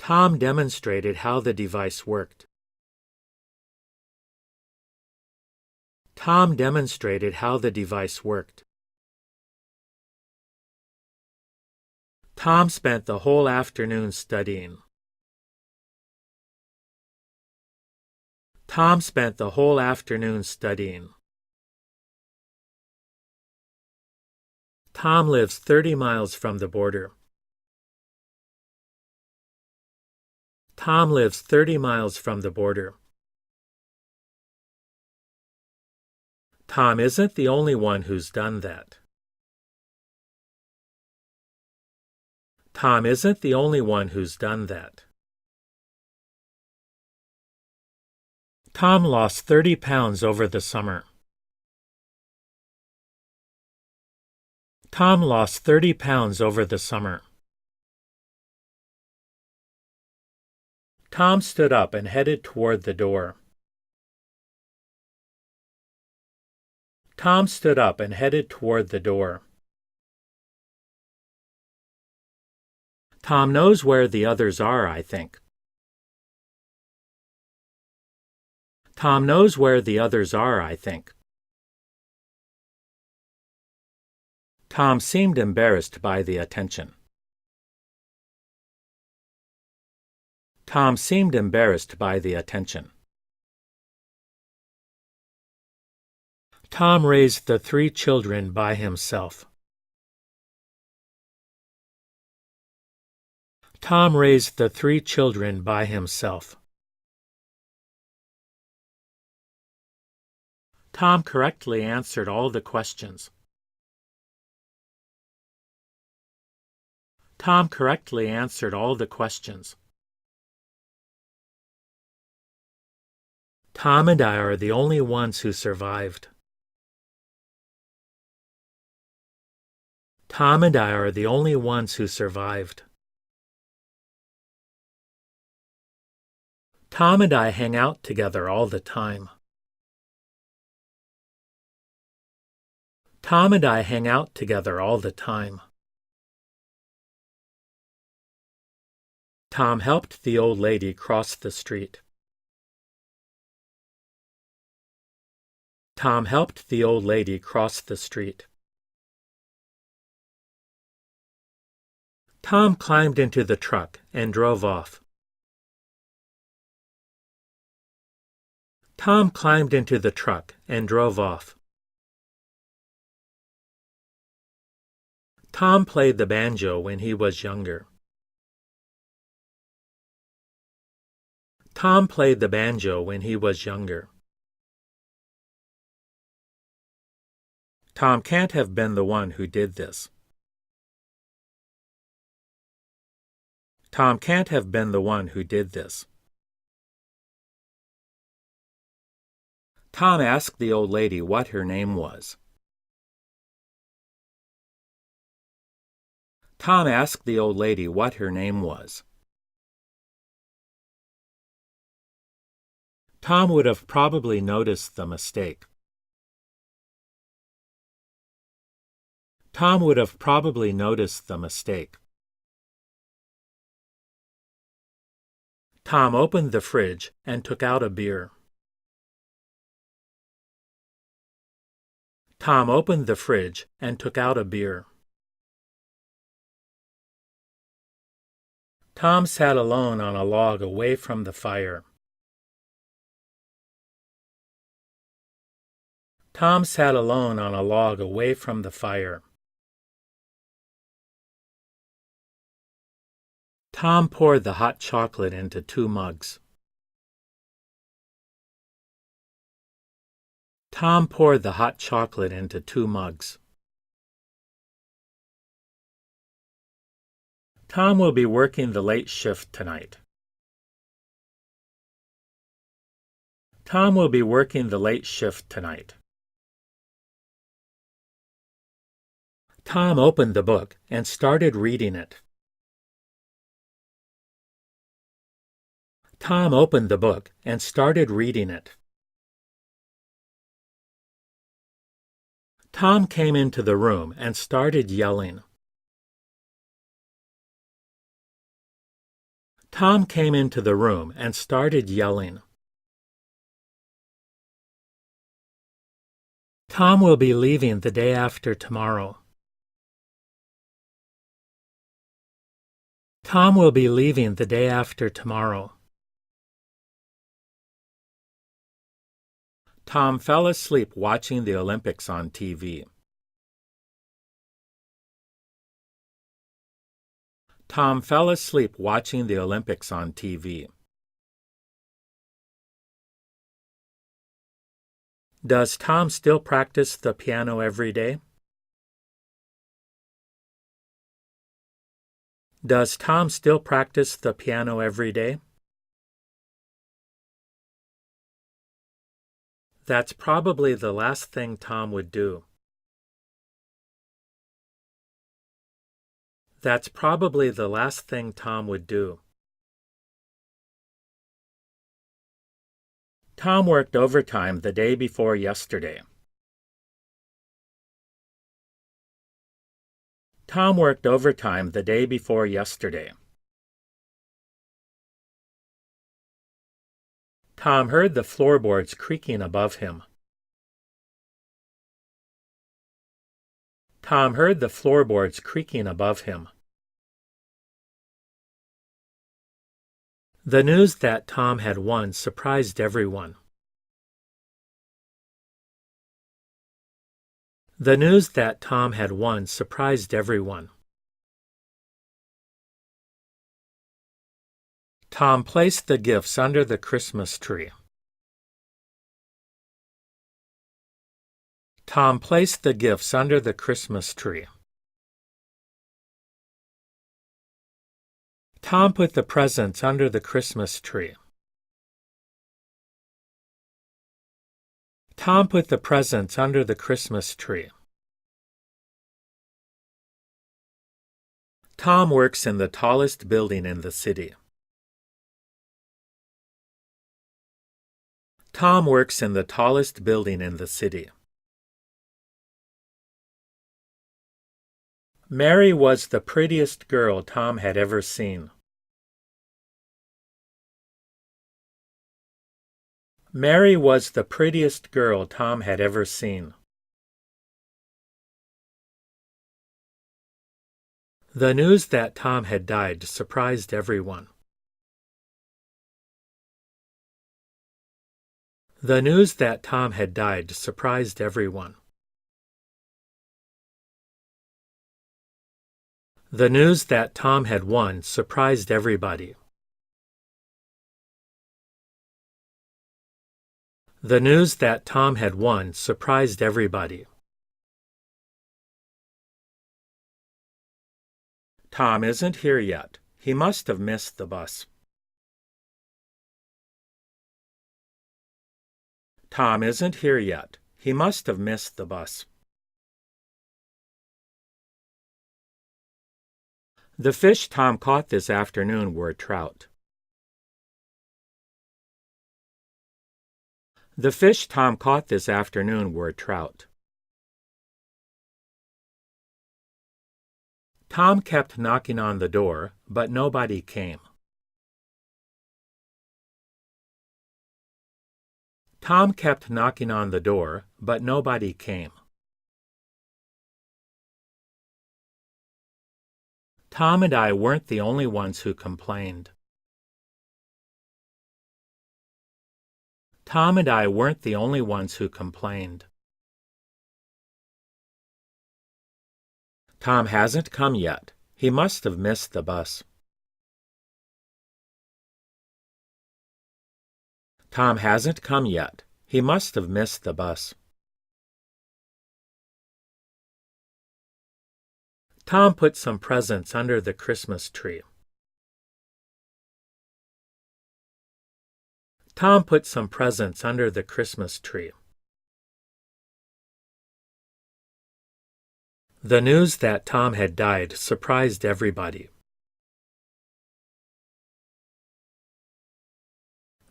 Tom demonstrated how the device worked. Tom demonstrated how the device worked. Tom spent the whole afternoon studying. Tom spent the whole afternoon studying. Tom lives 30 miles from the border. Tom lives 30 miles from the border. Tom isn't the only one who's done that. Tom isn't the only one who's done that. Tom lost 30 pounds over the summer. Tom lost 30 pounds over the summer. Tom stood up and headed toward the door. Tom stood up and headed toward the door. Tom knows where the others are, I think. Tom knows where the others are, I think. Tom seemed embarrassed by the attention. Tom seemed embarrassed by the attention. Tom raised the 3 children by himself. Tom raised the 3 children by himself. Tom correctly answered all the questions. Tom correctly answered all the questions. Tom and I are the only ones who survived. Tom and I are the only ones who survived. Tom and I hang out together all the time. Tom and I hang out together all the time. Tom helped the old lady cross the street. Tom helped the old lady cross the street. Tom climbed into the truck and drove off. Tom climbed into the truck and drove off. Tom played the banjo when he was younger. Tom played the banjo when he was younger. Tom can't have been the one who did this. Tom can't have been the one who did this. Tom asked the old lady what her name was. Tom asked the old lady what her name was. Tom would have probably noticed the mistake. Tom would have probably noticed the mistake. Tom opened the fridge and took out a beer. Tom opened the fridge and took out a beer. Tom sat alone on a log away from the fire. Tom sat alone on a log away from the fire. Tom poured the hot chocolate into 2 mugs. Tom poured the hot chocolate into 2 mugs. Tom will be working the late shift tonight. Tom will be working the late shift tonight. Tom opened the book and started reading it. Tom opened the book and started reading it. Tom came into the room and started yelling. Tom came into the room and started yelling. Tom will be leaving the day after tomorrow. Tom will be leaving the day after tomorrow. Tom fell asleep watching the Olympics on TV. Tom fell asleep watching the Olympics on TV. Does Tom still practice the piano every day? Does Tom still practice the piano every day? That's probably the last thing Tom would do. That's probably the last thing Tom would do. Tom worked overtime the day before yesterday. Tom worked overtime the day before yesterday. Tom heard the floorboards creaking above him. Tom heard the floorboards creaking above him. The news that Tom had won surprised everyone. The news that Tom had won surprised everyone. Tom placed the gifts under the Christmas tree. Tom placed the gifts under the Christmas tree. Tom put the presents under the Christmas tree. Tom put the presents under the Christmas tree. Tom works in the tallest building in the city. Tom works in the tallest building in the city. Mary was the prettiest girl Tom had ever seen. Mary was the prettiest girl Tom had ever seen. The news that Tom had died surprised everyone. The news that Tom had died surprised everyone. The news that Tom had won surprised everybody. The news that Tom had won surprised everybody. Tom isn't here yet. He must have missed the bus. Tom isn't here yet. He must have missed the bus. The fish Tom caught this afternoon were trout. The fish Tom caught this afternoon were trout. Tom kept knocking on the door, but nobody came. Tom kept knocking on the door, but nobody came. Tom and I weren't the only ones who complained. Tom and I weren't the only ones who complained. Tom hasn't come yet. He must have missed the bus. Tom hasn't come yet. He must have missed the bus. Tom put some presents under the Christmas tree. Tom put some presents under the Christmas tree. The news that Tom had died surprised everybody.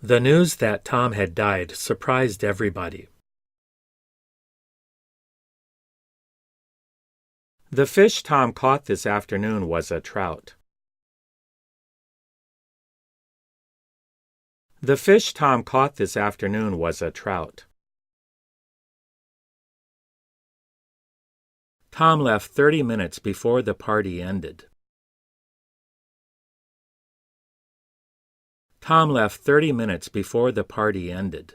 The news that Tom had died surprised everybody. The fish Tom caught this afternoon was a trout. The fish Tom caught this afternoon was a trout. Tom left 30 minutes before the party ended. Tom left 30 minutes before the party ended.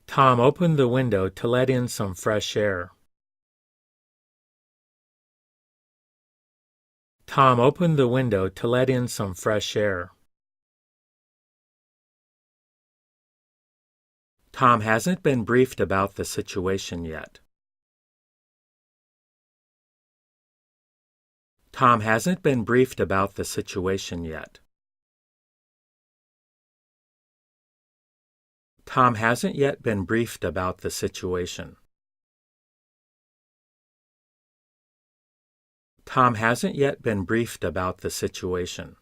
Tom opened the window to let in some fresh air. Tom opened the window to let in some fresh air. Tom hasn't been briefed about the situation yet. Tom hasn't been briefed about the situation yet. Tom hasn't yet been briefed about the situation. Tom hasn't yet been briefed about the situation.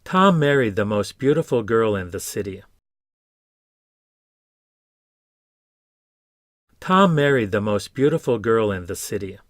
Tom married the most beautiful girl in the city. Tom married the most beautiful girl in the city.